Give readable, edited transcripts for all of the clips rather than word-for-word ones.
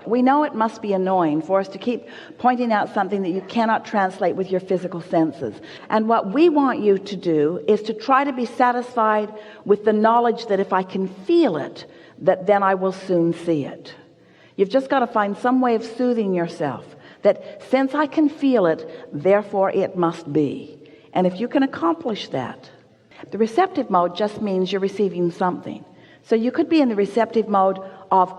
We know it must be annoying for us to keep pointing out something that you cannot translate with your physical senses. And what we want you to do is to try to be satisfied with the knowledge that if I can feel it, that then I will soon see it. You've just got to find some way of soothing yourself, that since I can feel it, therefore it must be. And if you can accomplish that, the receptive mode just means you're receiving something. So you could be in the receptive mode of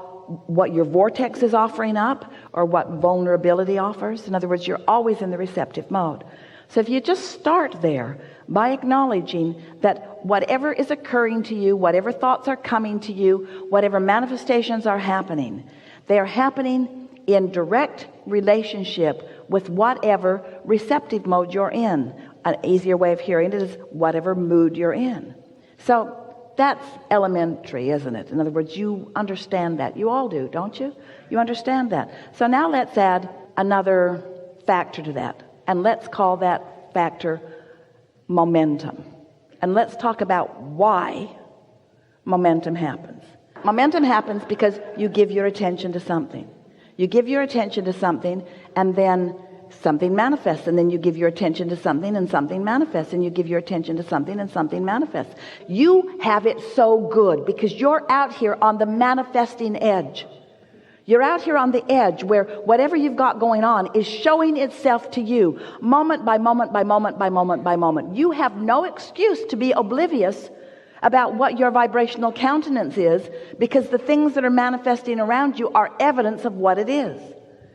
what your vortex is offering up, or what vulnerability offers. In other words, you're always in the receptive mode. So if you just start there by acknowledging that whatever is occurring to you, whatever thoughts are coming to you, whatever manifestations are happening, they are happening in direct relationship with whatever receptive mode you're in. An easier way of hearing it is whatever mood you're in. So that's elementary, isn't it? In other words, you understand that. You all do, don't you? You understand that. So now let's add another factor to that, and let's call that factor momentum. And let's talk about why momentum happens. Momentum happens because you give your attention to something. You give your attention to something, and then something manifests, and then you give your attention to something and something manifests, and you give your attention to something and something manifests. You have it so good because you're out here on the manifesting edge. You're out here on the edge where whatever you've got going on is showing itself to you moment by moment by moment by moment by moment. You have no excuse to be oblivious about what your vibrational countenance is, because the things that are manifesting around you are evidence of what it is.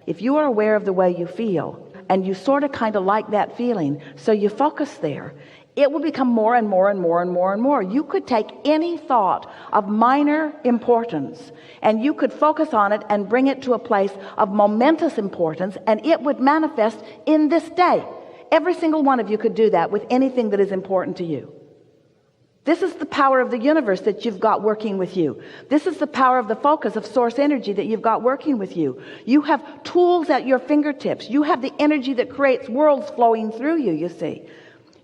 If you are aware of the way you feel, and you sort of kind of like that feeling, so you focus there, it will become more and more and more and more and more. You could take any thought of minor importance, and you could focus on it and bring it to a place of momentous importance, and it would manifest in this day. Every single one of you could do that with anything that is important to you. This is the power of the universe that you've got working with you. This is the power of the focus of source energy that you've got working with you. You have tools at your fingertips. You have the energy that creates worlds flowing through you, you see.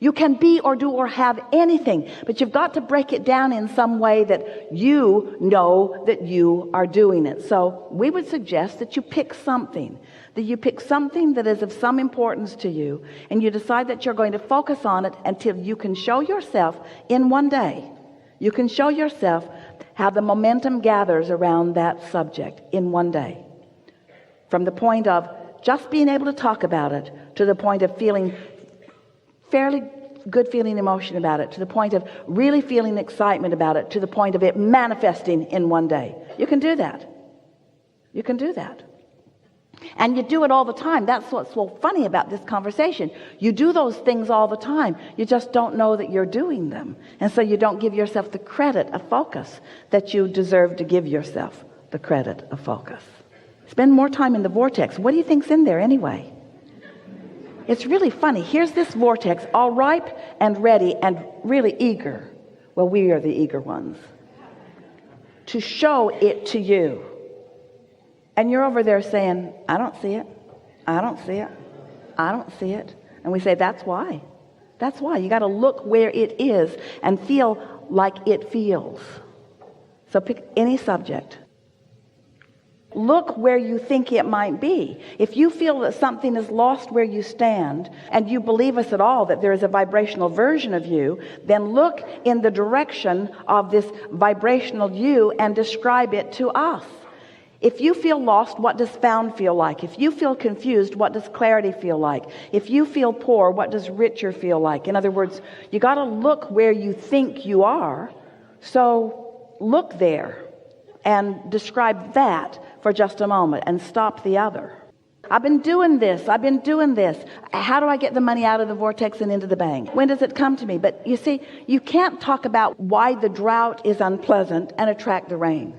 You can be or do or have anything, but you've got to break it down in some way that you know that you are doing it. So we would suggest that you pick something, that is of some importance to you, and you decide that you're going to focus on it until you can show yourself in one day. You can show yourself how the momentum gathers around that subject in one day. From the point of just being able to talk about it to the point of feeling fairly good feeling emotion about it, to the point of really feeling excitement about it, to the point of it manifesting in one day. You can do that. You can do that. And you do it all the time. That's what's so funny about this conversation. You do those things all the time. You just don't know that you're doing them. And so you don't give yourself the credit of focus that you deserve to give yourself the credit of focus. Spend more time in the vortex. What do you think's in there anyway? It's really funny. Here's this vortex, all ripe and ready and really eager. Well, we are the eager ones to show it to you. And you're over there saying, I don't see it. I don't see it. I don't see it. And we say, that's why. That's why. You got to look where it is and feel like it feels. So pick any subject. Look where you think it might be. If you feel that something is lost where you stand, and you believe us at all that there is a vibrational version of you, then look in the direction of this vibrational you and describe it to us. If you feel lost, what does found feel like? If you feel confused, what does clarity feel like? If you feel poor, what does richer feel like? In other words, you got to look where you think you are. So look there and describe that for just a moment and stop the other. I've been doing this. How do I get the money out of the vortex and into the bank? When does it come to me? But you see, you can't talk about why the drought is unpleasant and attract the rain.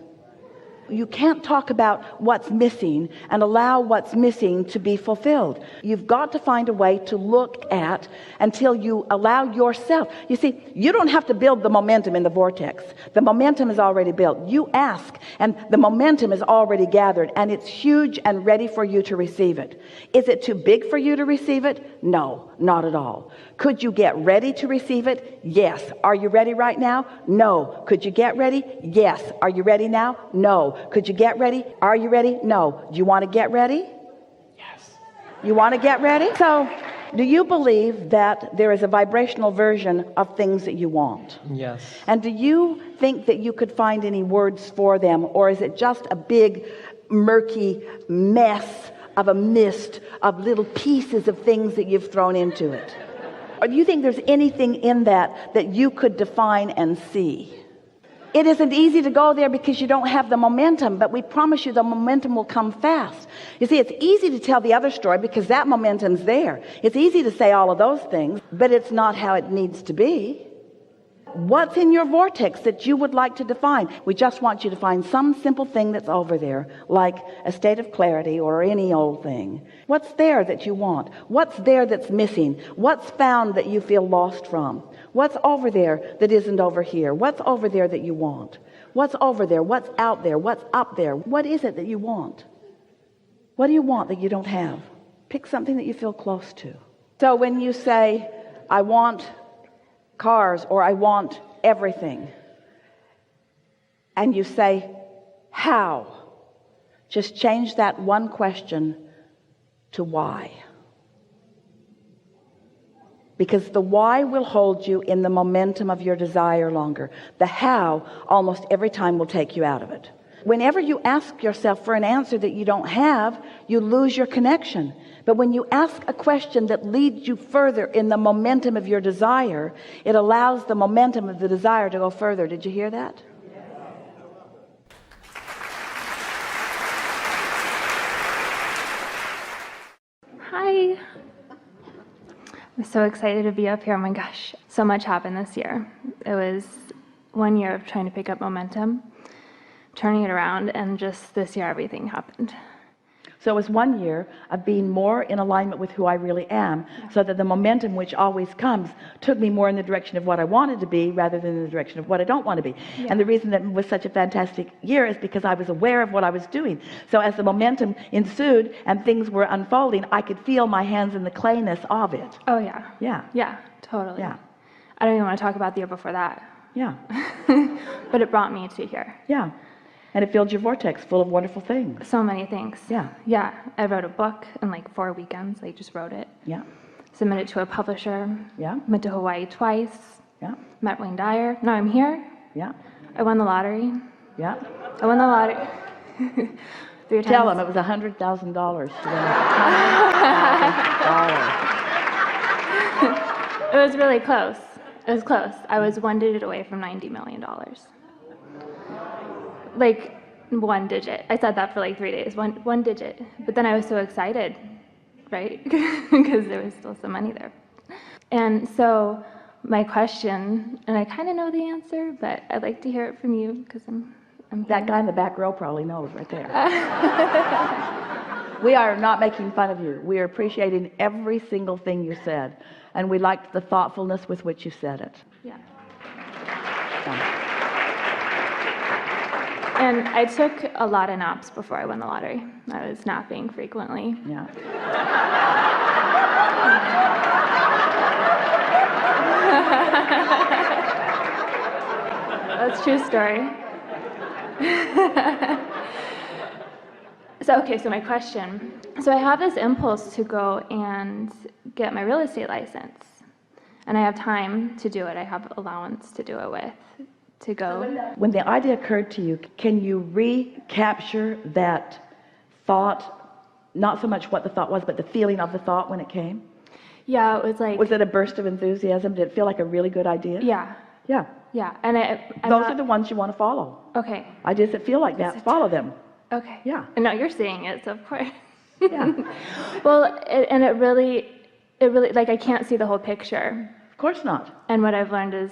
You can't talk about what's missing and allow what's missing to be fulfilled. You've got to find a way to look at until you allow yourself. You see, you don't have to build the momentum in the vortex. The momentum is already built. You ask, and the momentum is already gathered, and it's huge and ready for you to receive it. Is it too big for you to receive it? No, not at all. Could you get ready to receive it? Yes. Are you ready right now? No. Could you get ready? Yes. Are you ready now? No. could you get ready? Are you ready? No. Do you want to get ready? Yes. You want to get ready? So do you believe that there is a vibrational version of things that you want? Yes. And do you think that you could find any words for them, or is it just a big murky mess of a mist of little pieces of things that you've thrown into it? Or do you think there's anything in that that you could define and see? It isn't easy to go there because you don't have the momentum, but we promise you the momentum will come fast. You see, it's easy to tell the other story because that momentum's there. It's easy to say all of those things, but it's not how it needs to be. What's in your vortex that you would like to define? We just want you to find some simple thing that's over there, like a state of clarity or any old thing. What's there that you want? What's there that's missing? What's found that you feel lost from? What's over there that isn't over here? What's over there that you want? What's over there? What's out there? What's up there? What is it that you want? What do you want that you don't have? Pick something that you feel close to. So when you say, I want cars, or I want everything, and you say, how? Just change that one question to why. Because the why will hold you in the momentum of your desire longer. The how almost every time will take you out of it. Whenever you ask yourself for an answer that you don't have, you lose your connection. But when you ask a question that leads you further in the momentum of your desire, it allows the momentum of the desire to go further. Did you hear that? Hi. I'm so excited to be up here. Oh my gosh, so much happened this year. It was 1 year of trying to pick up momentum, turning it around, and just this year everything happened. So it was 1 year of being more in alignment with who I really am, so that the momentum which always comes took me more in the direction of what I wanted to be rather than in the direction of what I don't want to be. Yeah. And the reason that it was such a fantastic year is because I was aware of what I was doing. So as the momentum ensued and things were unfolding, I could feel my hands in the clayness of it. Oh yeah. Yeah. Yeah, totally. Yeah. I don't even want to talk about the year before that. Yeah. But it brought me to here. Yeah. And it filled your vortex full of wonderful things. So many things. Yeah. Yeah. I wrote a book in like 4 weekends. I just wrote it. Yeah. Submitted to a publisher. Yeah. Went to Hawaii twice. Yeah. Met Wayne Dyer. Now I'm here. Yeah. I won the lottery. Yeah. I won the lottery. 3 times. Tell them it was $100,000. $100,000. It was really close. It was close. I was 1 digit away from $90 million. Like 1 digit. I said that for like 3 days. One digit. But then I was so excited, right? Because there was still some money there. And so my question, and I kind of know the answer, but I'd like to hear it from you because I'm That guy in the back row probably knows right there. We are not making fun of you. We are appreciating every single thing you said. And we liked the thoughtfulness with which you said it. Yeah. So. And I took a lot of naps before I won the lottery. I was napping frequently. Yeah. That's a true story. So my question. So I have this impulse to go and get my real estate license. And I have time to do it. I have allowance to do it with, to go. When the idea occurred to you, can you recapture that thought? Not so much what the thought was, but the feeling of the thought when it came? Yeah, it was like... Was it a burst of enthusiasm? Did it feel like a really good idea? Yeah. Yeah. Yeah. And those are the ones you want to follow. Okay. Ideas that feel like that, follow them. Okay. Yeah. And now you're seeing it, so of course. Yeah. Well, it really, like, I can't see the whole picture. Of course not. And what I've learned is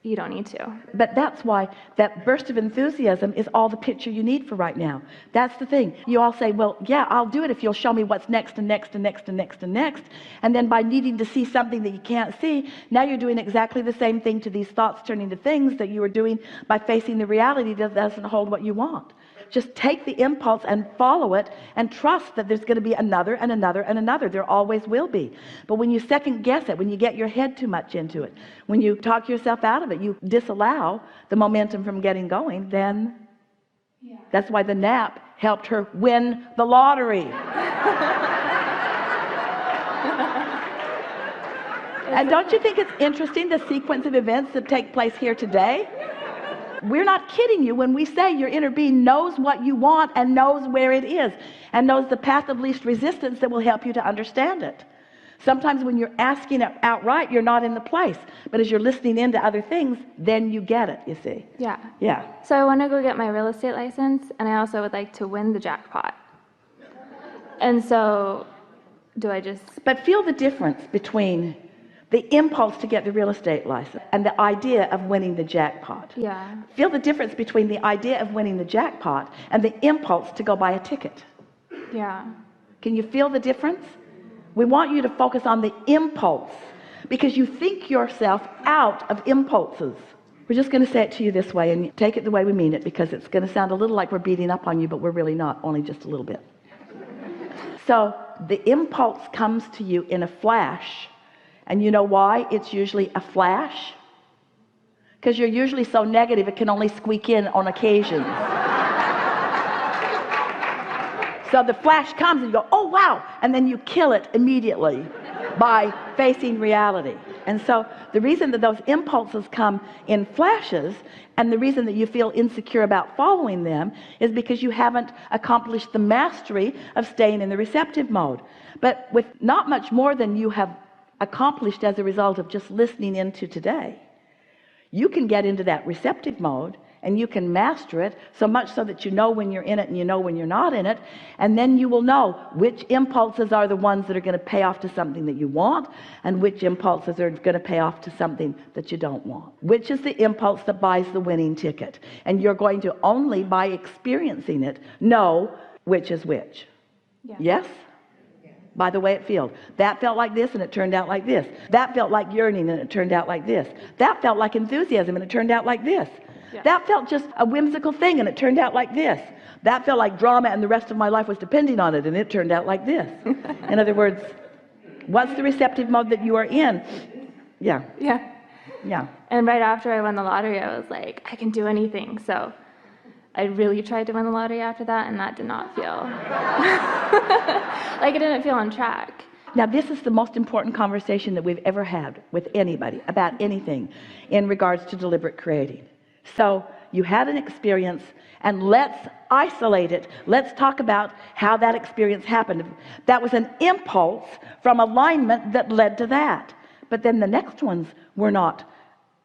you don't need to. But that's why that burst of enthusiasm is all the picture you need for right now. That's the thing. You all say, well, yeah, I'll do it if you'll show me what's next and next and next and next and next. And then by needing to see something that you can't see, now you're doing exactly the same thing to these thoughts turning to things that you were doing by facing the reality that doesn't hold what you want. Just take the impulse and follow it and trust that there's going to be another and another and another. There always will be. But when you second guess it, when you get your head too much into it, when you talk yourself out of it, you disallow the momentum from getting going, then That's why the nap helped her win the lottery. And don't you think it's interesting, the sequence of events that take place here today? We're not kidding you when we say your inner being knows what you want and knows where it is and knows the path of least resistance that will help you to understand it. Sometimes when you're asking it outright, you're not in the place. But as you're listening into other things, then you get it, you see. Yeah. Yeah. So I want to go get my real estate license, and I also would like to win the jackpot. And so do I just... But feel the difference between the impulse to get the real estate license and the idea of winning the jackpot. Yeah. Feel the difference between the idea of winning the jackpot and the impulse to go buy a ticket. Yeah. Can you feel the difference? We want you to focus on the impulse because you think yourself out of impulses. We're just going to say it to you this way and take it the way we mean it, because it's going to sound a little like we're beating up on you, but we're really not, only just a little bit. So the impulse comes to you in a flash. And you know why it's usually a flash? Because you're usually so negative it can only squeak in on occasions. So the flash comes and you go, oh wow, and then you kill it immediately by facing reality. And so the reason that those impulses come in flashes, and the reason that you feel insecure about following them, is because you haven't accomplished the mastery of staying in the receptive mode. But with not much more than you have accomplished as a result of just listening into today, you can get into that receptive mode and you can master it, so much so that you know when you're in it and you know when you're not in it, and then you will know which impulses are the ones that are going to pay off to something that you want and which impulses are going to pay off to something that you don't want. Which is the impulse that buys the winning ticket, and you're going to only by experiencing it know which is which. Yeah. Yes? By the way it feels. That felt like this and it turned out like this. That felt like yearning and it turned out like this. That felt like enthusiasm and it turned out like this. Yeah. That felt just a whimsical thing and it turned out like this. That felt like drama and the rest of my life was depending on it and it turned out like this. In other words, what's the receptive mode that you are in? Yeah. Yeah. Yeah. And right after I won the lottery, I was like, I can do anything. So I really tried to win the lottery after that, and that did not feel like it didn't feel on track. Now this is the most important conversation that we've ever had with anybody about anything in regards to deliberate creating. So you had an experience, and let's isolate it. Let's talk about how that experience happened. That was an impulse from alignment that led to that. But then the next ones were not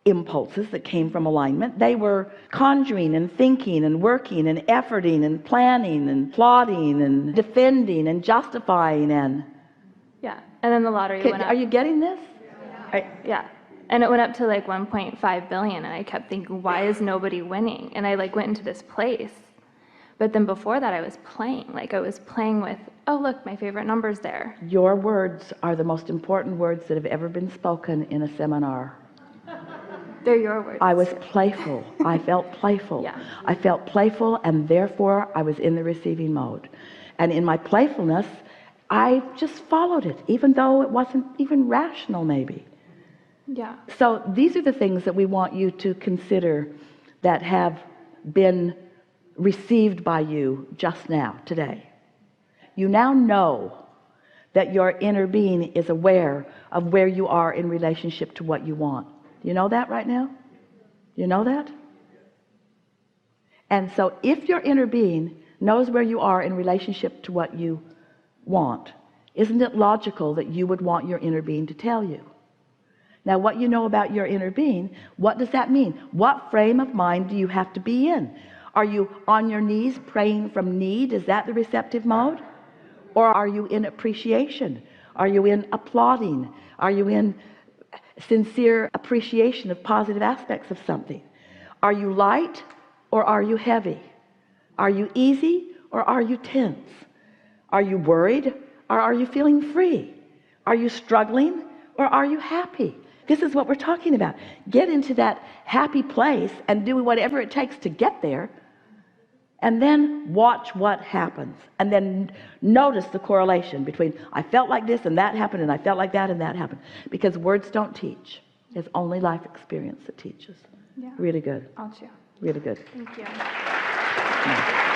impulses that came from alignment. They were conjuring and thinking and working and efforting and planning and plotting and defending and justifying and... Yeah. And then the lottery went up. Are you getting this? Yeah. And it went up to like 1.5 billion, and I kept thinking, why is nobody winning? And I like went into this place. But then before that I was playing with, oh look, my favorite number's there. Your words are the most important words that have ever been spoken in a seminar. They're your words. I was playful. I felt playful. Yeah. I felt playful, and therefore I was in the receiving mode. And in my playfulness, I just followed it, even though it wasn't even rational maybe. Yeah. So these are the things that we want you to consider that have been received by you just now, today. You now know that your inner being is aware of where you are in relationship to what you want. You know that right now? You know that? And so if your inner being knows where you are in relationship to what you want, isn't it logical that you would want your inner being to tell you? Now, what you know about your inner being, what does that mean? What frame of mind do you have to be in? Are you on your knees praying from need? Is that the receptive mode? Or are you in appreciation? Are you in applauding? Are you in sincere appreciation of positive aspects of something? Are you light or are you heavy? Are you easy or are you tense? Are you worried or are you feeling free? Are you struggling or are you happy? This is what we're talking about. Get into that happy place and do whatever it takes to get there, and then watch what happens, and then notice the correlation between I felt like this and that happened, and I felt like that and that happened, because words don't teach. It's only life experience that teaches. Yeah. Really good. I'll chew. Really good. Thank you. No.